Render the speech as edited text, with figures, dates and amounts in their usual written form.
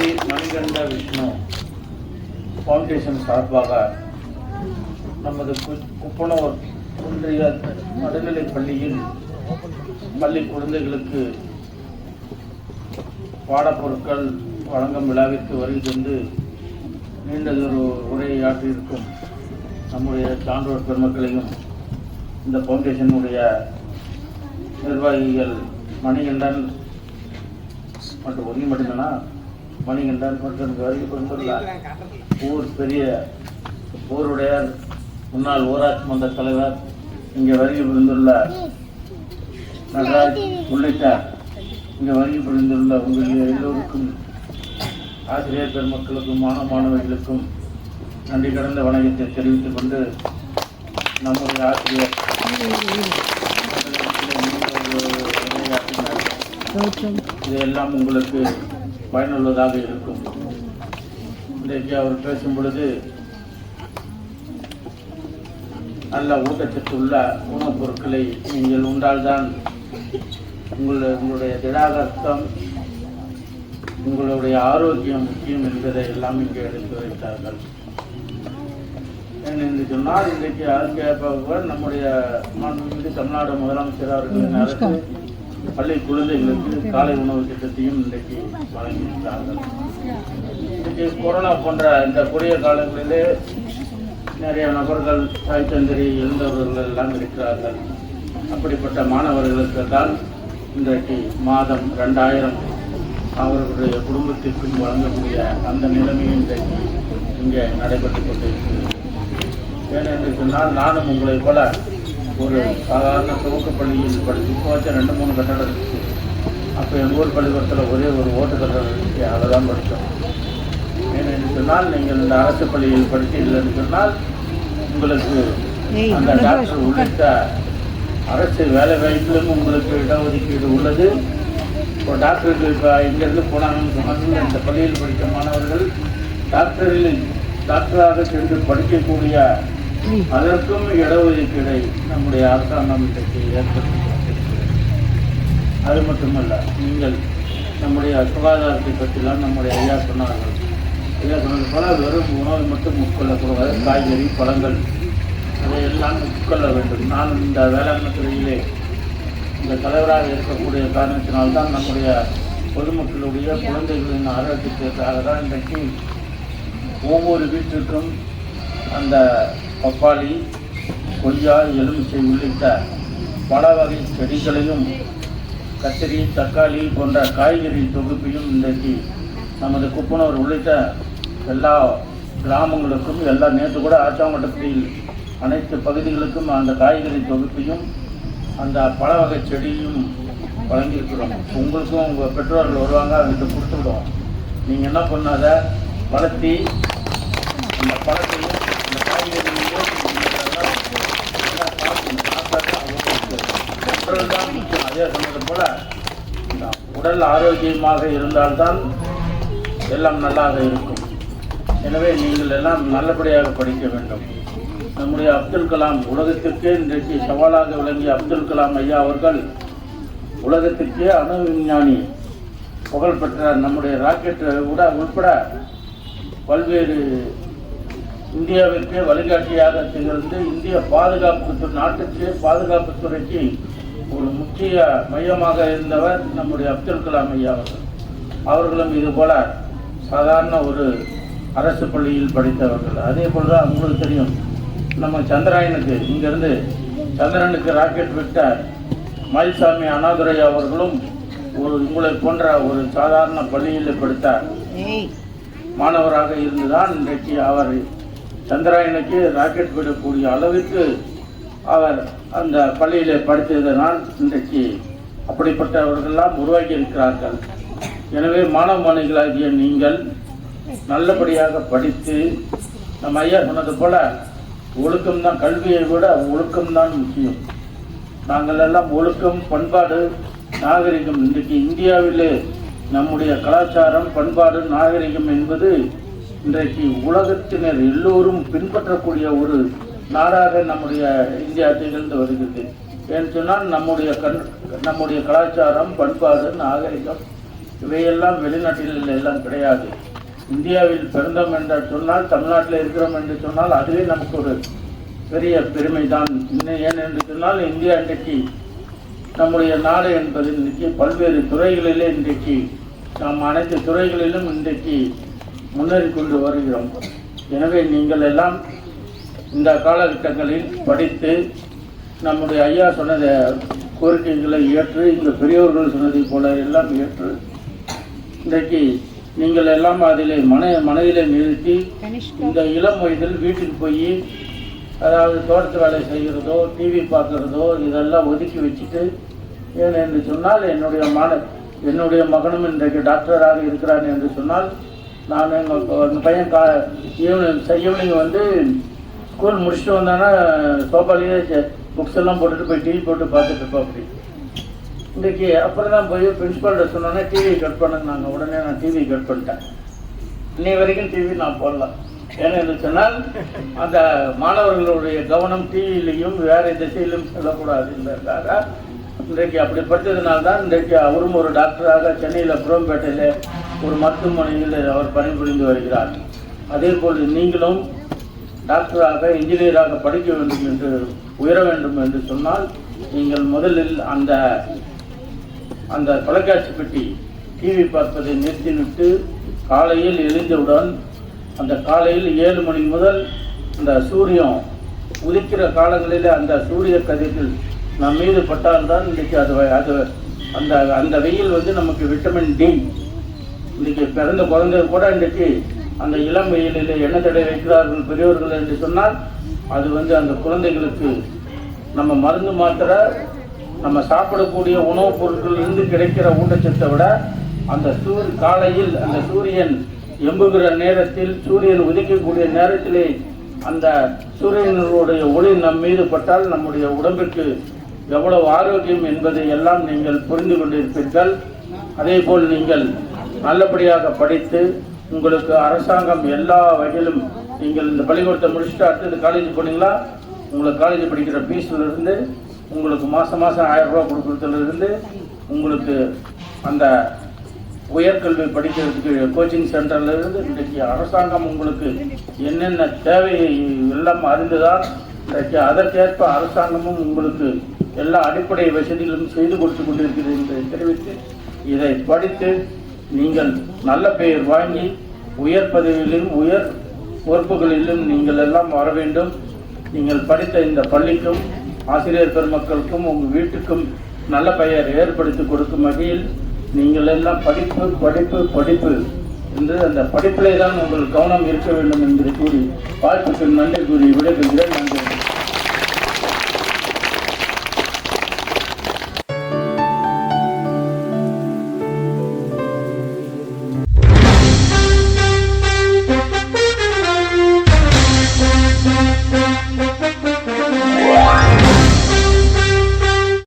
Sri Manikanda Vishnu foundation சார்பாக நமது குப்பனூர் ஒன்றிய நடுநிலைப் பள்ளியில் பள்ளி குழந்தைகளுக்கு பாடப்பொருட்கள் வழங்கும் விழாவிற்கு வருகை தந்து நீண்டதொரு உரையாற்றியிருக்கும் நம்முடைய சான்றோர் பெருமக்களையும் இந்த ஃபவுண்டேஷனுடைய நிர்வாகிகள் மணிகண்டன் மற்றும் ஒன்று மட்டும்தானா மணிகண்டன் மற்றும் வருகை கொண்டுள்ள பெரிய ஊருடைய முன்னாள் ஊராட்சி மன்ற தலைவர் இங்கே வருகை புரிந்துள்ள நடராஜ் உள்ளிட்ட இங்கே வருகை புரிந்துள்ள உங்கள் எல்லோருக்கும் ஆசிரியர் பெருமக்களுக்கும் மாணவர்களுக்கும் நன்றி கடந்த வணக்கத்தை தெரிவித்துக் கொண்டு நம்முடைய ஆசிரியர் இதெல்லாம் உங்களுக்கு பயனுள்ளதாக இருக்கும். இன்றைக்கு அவர் பேசும் பொழுது நல்ல ஊட்டச்சத்துள்ள உணவுப் பொருட்களை நீங்கள் உண்டால்தான் உங்களுடைய திடாகர்த்தம் உங்களுடைய ஆரோக்கியம் முக்கியம் என்பதை எல்லாம் இங்கே எடுத்து வைத்தார்கள். என்று சொன்னால் இன்றைக்கு ஆசிரியர் நம்முடைய மாண்புமிகு தமிழ்நாடு முதலமைச்சர் அவர்களின் அரசு பள்ளி குழந்தைகளுக்கு காலை உணவு திட்டத்தையும் இன்றைக்கு வழங்கியிருக்கிறார்கள். இன்றைக்கு கொரோனா போன்ற இந்த கொடிய காலங்களிலே நிறைய நபர்கள் தாய் தந்திரி எழுந்தவர்கள் எல்லாம் இருக்கிறார்கள். அப்படிப்பட்ட மாணவர்களுக்கு தான் இன்றைக்கு மாதம் 2000 அவர்களுடைய குடும்பத்திற்கும் வழங்கக்கூடிய அந்த நிலைமையும் இன்றைக்கு இங்கே நடைபெற்றுக் கொண்டிருக்கிறது. ஏனென்று சொன்னால் நானும் உங்களைப் போல ஒரு சாதாரண துவக்கப் பள்ளியில் படித்து போச்ச 2-3 கட்டடம் இருந்துச்சு. அப்போ எங்கள் ஊர் பள்ளிக்கூடத்தில் ஒரே ஒரு ஓட்டு கட்டடம் இருந்துச்சு, அதை தான் படித்தோம். ஏனென்று சொன்னால் நீங்கள் இந்த அரசு பள்ளியில் படித்தீர்கள்னு சொன்னால் உங்களுக்கு அந்த டாக்டர் உள்ளிட்ட அரசு வேலை வாய்ப்பிலும் உங்களுக்கு இடஒதுக்கீடு உள்ளது. இப்போ டாக்டருக்கு இப்போ இங்கேருந்து போனாங்கன்னு சொன்னாங்க, இந்த பள்ளியில் படித்த மாணவர்கள் டாக்டராக சென்று படிக்கக்கூடிய அதற்கும் இடஒதுக்கீடை நம்முடைய அரசாங்கம் இன்றைக்கு ஏற்படுத்தி. அது மட்டுமல்ல, நீங்கள் நம்முடைய சுகாதாரத்தை பற்றிலாம் நம்முடைய ஐயா சொன்னார்கள். ஐயா சொன்னது போல வெறும் உணவை மட்டும் உட்கொள்ளக்கூடாது, காய்கறி பழங்கள் அதையெல்லாம் உட்கொள்ள வேண்டும். நான் இந்த வேளாண்மை துறையிலே இந்த தலைவராக இருக்கக்கூடிய காரணத்தினால்தான் நம்முடைய பொதுமக்களுடைய குழந்தைகளின் ஆரோக்கியத்திற்காக தான் இன்றைக்கு ஒவ்வொரு வீட்டிற்கும் அந்த பப்பாளி, கொய்யா, எலுமிச்சை உள்ளிட்ட பல வகை செடிகளையும் கத்திரி, தக்காளி போன்ற காய்கறி தொகுப்பையும் இன்றைக்கு நமது குப்பனூர் உள்ளிட்ட எல்லா கிராமங்களுக்கும் நேற்று கூட ஆச்சாங்கட்டத்தில் அனைத்து பகுதிகளுக்கும் அந்த காய்கறி தொகுப்பையும் அந்த பல வகை செடியும் வழங்கியிருக்கிறோம். உங்களுக்கும் உங்கள் பெற்றோர்கள் வருவாங்க, அவங்களுக்கு கொடுத்து விடுவோம். நீங்கள் என்ன பண்ணாத வளர்த்தி அந்த பழத்தையும் அந்த காய்கறியையும் உடல் தான் முக்கியம். அதே சொன்னது போல உடல் ஆரோக்கியமாக இருந்தால்தான் எல்லாம் நல்லாக இருக்கும். எனவே நீங்கள் எல்லாம் நல்லபடியாக படிக்க வேண்டும். நம்முடைய அப்துல் கலாம், உலகத்திற்கே இன்றைக்கு சவாலாக விளங்கிய அப்துல் கலாம் ஐயா அவர்கள் உலகத்திற்கே அணு விஞ்ஞானி, புகழ்பெற்ற நம்முடைய ராக்கெட் உட்பட பல்வேறு இந்தியாவிற்கே வழிகாட்டியாக திகழ்ந்து இந்திய நாட்டுக்கே பாதுகாப்புத்துறைக்கு ஒரு முக்கிய மையமாக இருந்தவர் நம்முடைய அப்துல் கலாம் ஐயா அவர்கள். அவர்களும் இதுபோல சாதாரண ஒரு அரசு பள்ளியில் படித்தவர்கள். அதே போலதான் உங்களுக்கு தெரியும், நம்ம சந்திராயனுக்கு இங்கிருந்து சந்திரனுக்கு ராக்கெட் விட்ட மயில்சாமி அண்ணாதுரை அவர்களும் உங்களை போன்ற ஒரு சாதாரண பள்ளியில் படித்த மாணவராக இருந்துதான் இன்றைக்கு அவர் சந்திராயனுக்கு ராக்கெட் விடக்கூடிய அளவிற்கு அவர் அந்த பள்ளியில் படித்ததனால் இன்றைக்கு அப்படிப்பட்டவர்களெல்லாம் உருவாக்கி இருக்கிறார்கள். எனவே மாணவ மாணவிகளாகிய நீங்கள் நல்லபடியாக படித்து, நம்ம ஐயா சொன்னது போல ஒழுக்கம்தான், கல்வியை விட ஒழுக்கம்தான் முக்கியம். நாங்கள் எல்லாம் ஒழுக்கம், பண்பாடு, நாகரிகம், இன்றைக்கு இந்தியாவிலே நம்முடைய கலாச்சாரம், பண்பாடு, நாகரிகம் என்பது இன்றைக்கு உலகத்தினர் எல்லோரும் பின்பற்றக்கூடிய ஒரு நாடாக நம்முடைய இந்தியா திகழ்ந்து வருகிறது. ஏன்னு சொன்னால் நம்முடைய கலாச்சாரம், பண்பாடு, நாகரிகம் இவையெல்லாம் வெளிநாட்டில் எல்லாம் கிடையாது. இந்தியாவில் பிறந்தோம் என்று சொன்னால், தமிழ்நாட்டில் இருக்கிறோம் என்று சொன்னால் அதுவே நமக்கு ஒரு பெரிய பெருமை தான். இன்னும் ஏன் என்று சொன்னால், இந்தியா இன்றைக்கு நம்முடைய நாடு என்பது இன்றைக்கு பல்வேறு துறைகளிலே இன்றைக்கு நாம் அனைத்து துறைகளிலும் இன்றைக்கு முன்னேறி கொண்டு வருகிறோம். எனவே நீங்கள் எல்லாம் இந்த காலகட்டங்களில் படித்து நம்முடைய ஐயா சொன்னத கோரிக்கைகளை ஏற்று, இந்த பெரியவர்கள் சொன்னதை போல எல்லாம் ஏற்று இன்றைக்கு நீங்கள் எல்லாம் அதில் மனதிலே நிறுத்தி இந்த இளம் வயதில் வீட்டுக்கு போய் அதாவது தோட்டத்து வேலை செய்கிறதோ டிவி பார்க்குறதோ இதெல்லாம் ஒதுக்கி வச்சுட்டு, ஏன் என்று சொன்னால் என்னுடைய மகனும் இன்றைக்கு டாக்டராக இருக்கிறான் என்று சொன்னால், நான் எங்கள் பையன் ஈவினிங் வந்து ஸ்கூல் முடிச்சுட்டு வந்தானா சோஃபாலேயே புக்ஸ் எல்லாம் போட்டுட்டு போய் டிவி போட்டு பார்த்துட்டு இருப்போம். அப்படி இன்றைக்கி அப்புறம் தான் போய் பிரின்ஸிபால்கிட்ட சொன்னோன்னே டிவி கட் பண்ணுங்க. உடனே நான் டிவி கட் பண்ணிட்டேன். இன்னை வரைக்கும் டிவி நான் போடலாம். ஏன்னு சொன்னால் அந்த மாணவர்களுடைய கவனம் டிவியிலையும் வேறு திசையிலும் செல்லக்கூடாது என்பதற்காக இன்றைக்கு அப்படி படித்ததுனால்தான் இன்றைக்கு அவரும் ஒரு டாக்டராக சென்னையில் புறம்பேட்டையில் ஒரு மருத்துவமனையில் அவர் பணிபுரிந்து வருகிறார். அதே போல் நீங்களும் டாக்டராக இன்ஜினியராக படிக்க வேண்டும் என்று உயர வேண்டும் என்று சொன்னால், நீங்கள் முதலில் அந்த தொலைக்காட்சி பெட்டி டிவி பார்ப்பதை நிறுத்திவிட்டு காலையில் எழுந்தவுடன் அந்த காலையில் 7 மணி முதல் அந்த சூரியன் உதிக்கிற காலங்களில் அந்த சூரிய கதிர்கள் நம் மீது பட்டால்தான் இன்றைக்கு அந்த வெயில் வந்து நமக்கு விட்டமின் டி. இன்றைக்கு பிறந்த குழந்தை கூட இன்றைக்கு அந்த இளம் வெயிலில் எண்ணெய் தடை வைக்கிறார்கள் பெரியவர்கள் என்று சொன்னால், அது வந்து அந்த குழந்தைகளுக்கு நம்ம மருந்து மாத்திரை நம்ம சாப்பிடக்கூடிய உணவுப் பொருட்கள் இருந்து கிடைக்கிற ஊட்டச்சத்தை விட அந்த காலையில் அந்த சூரியன் எம்புகிற நேரத்தில், சூரியன் உதிக்கக்கூடிய நேரத்திலே அந்த சூரியனுடைய ஒளி நம் மீது பட்டால் நம்முடைய உடம்பிற்கு எவ்வளவு ஆரோக்கியம் என்பதை எல்லாம் நீங்கள் புரிந்து கொண்டிருப்பீர்கள். அதே போல் நீங்கள் நல்லபடியாக படித்து உங்களுக்கு அரசாங்கம் எல்லா வகையிலும், நீங்கள் இந்த பள்ளிக்கூடத்தை முடிச்சுட்டு அடுத்தது காலேஜ் போனீங்களா, உங்களுக்கு காலேஜ் படிக்கிற ஃபீஸ்லேருந்து உங்களுக்கு மாதம் 1000 ரூபா கொடுக்குறதுலேருந்து உங்களுக்கு அந்த உயர்கல்வி படிக்கிறதுக்கு கோச்சிங் சென்டர்லேருந்து இன்றைக்கு அரசாங்கம் உங்களுக்கு என்னென்ன தேவை எல்லாம் அறிந்துதான் இன்றைக்கு அதற்கேற்ப அரசாங்கமும் உங்களுக்கு எல்லா அடிப்படை வசதிகளும் செய்து கொடுத்து கொண்டிருக்கிறது என்று தெரிவித்து, இதை படித்து நீங்கள் நல்ல பெயர் வாங்கி உயர் பதவியிலும் உயர் பொறுப்புகளிலும் நீங்கள் எல்லாம் வர வேண்டும். நீங்கள் படித்த இந்த பள்ளிக்கும் ஆசிரியர் பெருமக்களுக்கும் உங்கள் வீட்டுக்கும் நல்ல பெயர் ஏற்படுத்தி கொடுக்கும் வகையில் நீங்கள் எல்லாம் படிப்பு படிப்பு படிப்பு என்று அந்த படிப்பிலே தான் உங்கள் கவனம் இருக்க வேண்டும் என்பதை கூறி வாழ்த்துக்கு நன்றி கூறி விடைபெறுகிறேன். நன்றி.